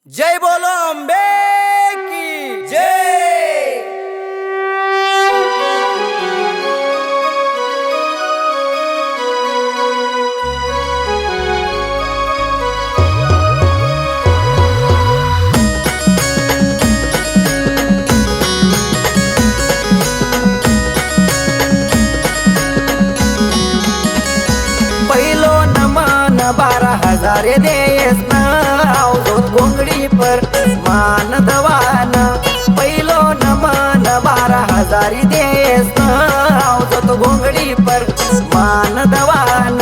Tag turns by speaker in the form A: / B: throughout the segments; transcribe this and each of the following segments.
A: जय बोलो अंबे की जय। पहिलो नमन 12,000 देस ना अवधूत घोंगडी पर मान दवान। पहिलो नमन 12,000 देस ना अवधूत घोंगडी पर मान दवान।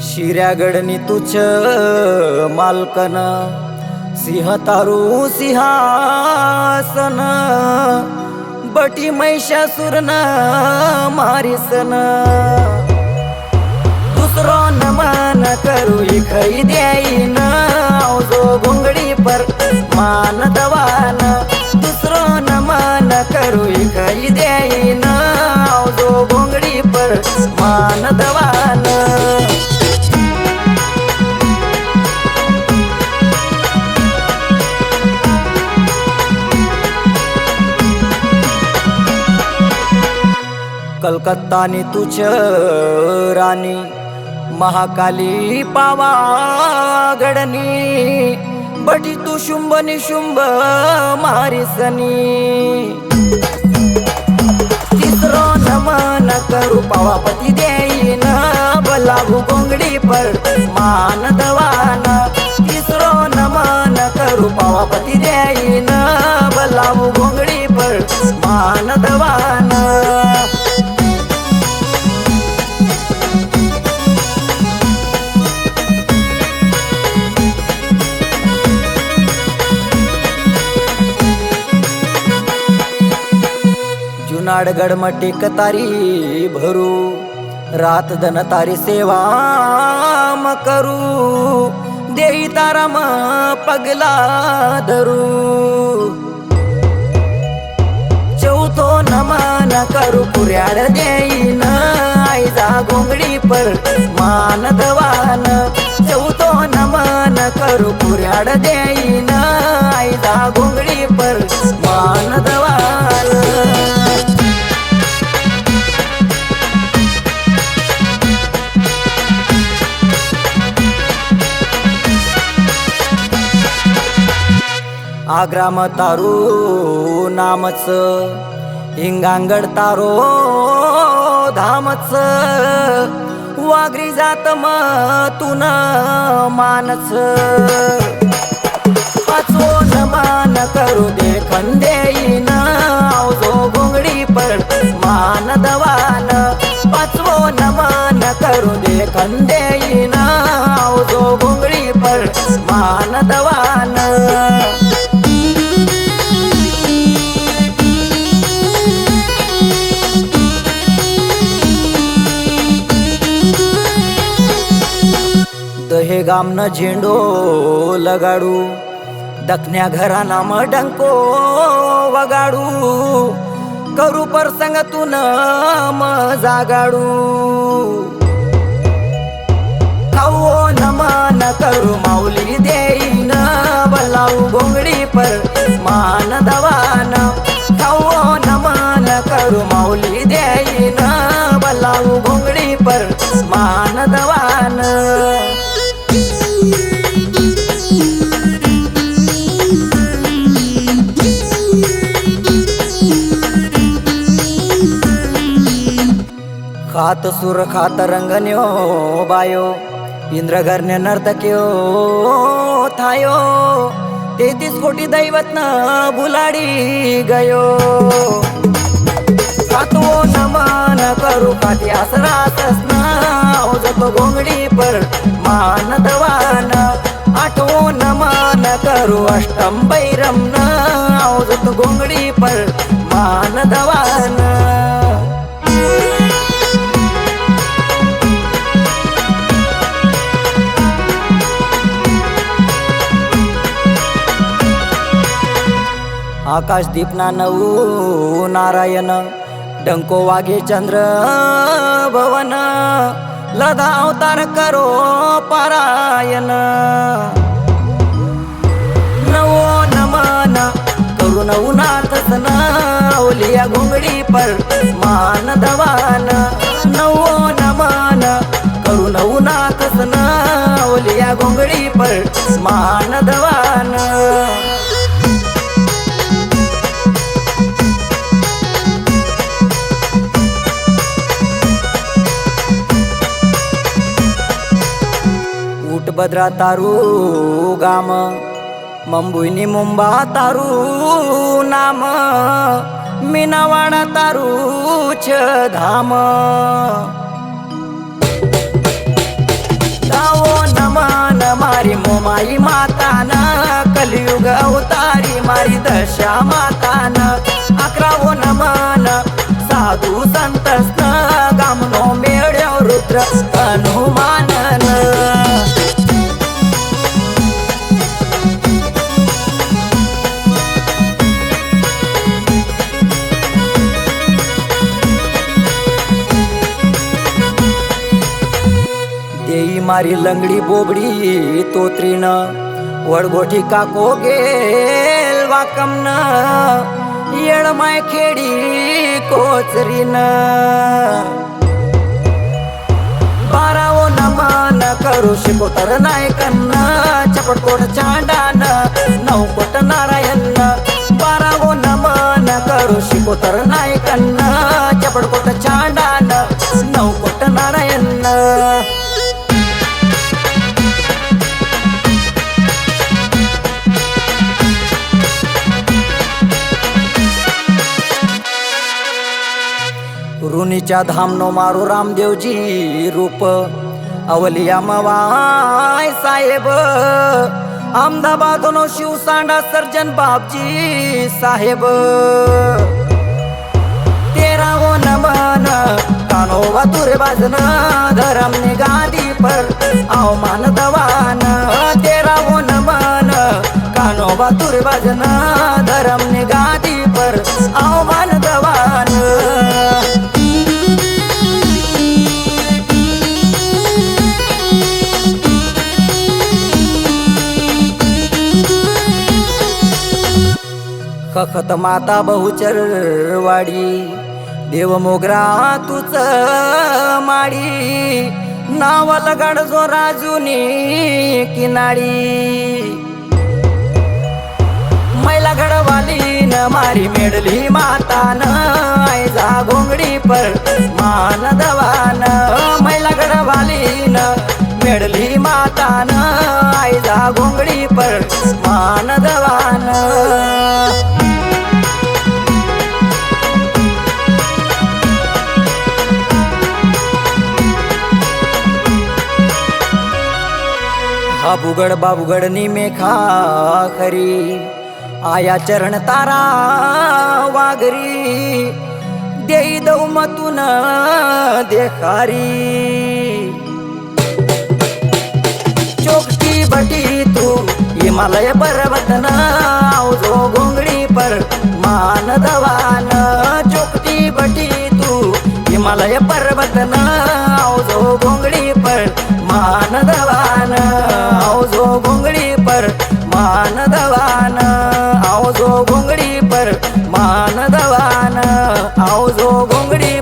A: शिर्यागडनी तुझ मालकन सिंह तारू सिंहासन। बटी महिषासुरन मारिसन। दुसरो नमन करू इखई देईन अवधो घोंगडी पर मान दवान। दुसरो नमन करू इखई देईन अवधो घोंगडी पर मान दवान। कलकत्तानी तुझ राणी महाकाली पावागडनी। बटी तू शुंभ निशुंभ मारिसनी। तिसरो नमन करू पावापती देईन बलाभू घोंगडी पर मान दवान। तिसरो नमन करू पावापती देईन बलाभू घोंगडी पर मान दवान। जुनाडगड मटिक तारी भरू रात दन तारी सेवा म करू। देई तारा म पगला धरू। चौथो नमन करू पुऱ्याड देईन आईजा घोंगडी पर मान दवान। चौथो नमन करू पुऱ्याड देईन आईजा घोंगडी पर मान दवान। आग्राम तारू नामच हिंगांगड तारो धामच। वागरी जात म तुन मानच। पाचवो नमन करू देखन देईन अवधो घोंगडी पर मान दवान। पाचवो नमन करू देखन देईन अवधो घोंगडी पर मान दवान। दहे गामन झेंडो लगाडू दखन्या घराना म डंको वगाडू। करू प्रसंग तुन म जागाडू। खाऊ नमन करू माऊली देईन बलाऊ घोंगडी पर मान दवान। खाऊ नमन करू माऊली देईन बलाऊ घोंगडी पर मान दवान। खात सुर खात रंगन्यो बायो इंद्रगर्ण्य नर्तक्यो थायो। 33 कोटी दैवत न बुलाडी गयो। सातवो नमन करू काठी आसरासस न अवधूत घोंगडी पर मान दवान। आठवो नमन करू अष्टम बैरम न अवधूत घोंगडी पर मान दवान। आकाशदीप नऊ नारायण डंको वाघे चंद्र भवन लधा अवतार करो पारायण नवो नमन करुण उन्हात सन अवलिया घोंगडी पर मान दवान नवो नमन करुण उन्हात सन अवलिया घोंगडी पर मान दवान भद्रा तारू गाम मंबुईनी मुंबा तारू नाम मीनावाडा तारूच धाम दावो नमन मारी मोमाई मातान कलियुग अवतारी मारी दशा मातान अकरावो नमन साधू संतस्न गामनो मेळ्यो रुद्र हनुमानन मारी लंगडी बोबडी तोत्रीन वडगोठी काको गेल वाकमन येळमाय खेडी कोचरीन बारावो नमन करू शिकोतर नायकन चपटकोट चांडान नवकोट नारायण बारावो नमन करू शिकोतर नायकन चपटकोट चांडान नवकोट नारायण ऋणीच्या धामनो मारो रामदेवजी रूप अवलिया मवाय साहेब अहमदाबादनो शिवसांडा सर्जन बापजी साहेब तेरावो नमन कानोबा तुरे बाजन धरम ने गादी पर अवमान दवान तेरावो नमन कानोबा तुरे बाजन धरम ने गादी पर अवमान दवान खखत माता बहुचरवाडी देव मोगरा तुच माडी नावल गडजो राजूनी किनाडी मैला गडवाली न मारी मेडली मातान आयजा घोंगडी पर मान दवान मैला गडवाली न मेडली मातान आयजा घोंगडी पर मान दवान बाबूगड नी मेखा खरी आया चरण तारा वागरी देई दऊ मतून देखारी चोकटी बटी तू हिमालय पर्वतन आवजो घोंगडी पर मान दवान चोकटी बटी तू हिमालय पर्वतन आवजो घोंगडी पर मान दवान आवजो घोंगडी पर मान दवान आवजो घोंगडी पर मान दवान आवजो घोंगडी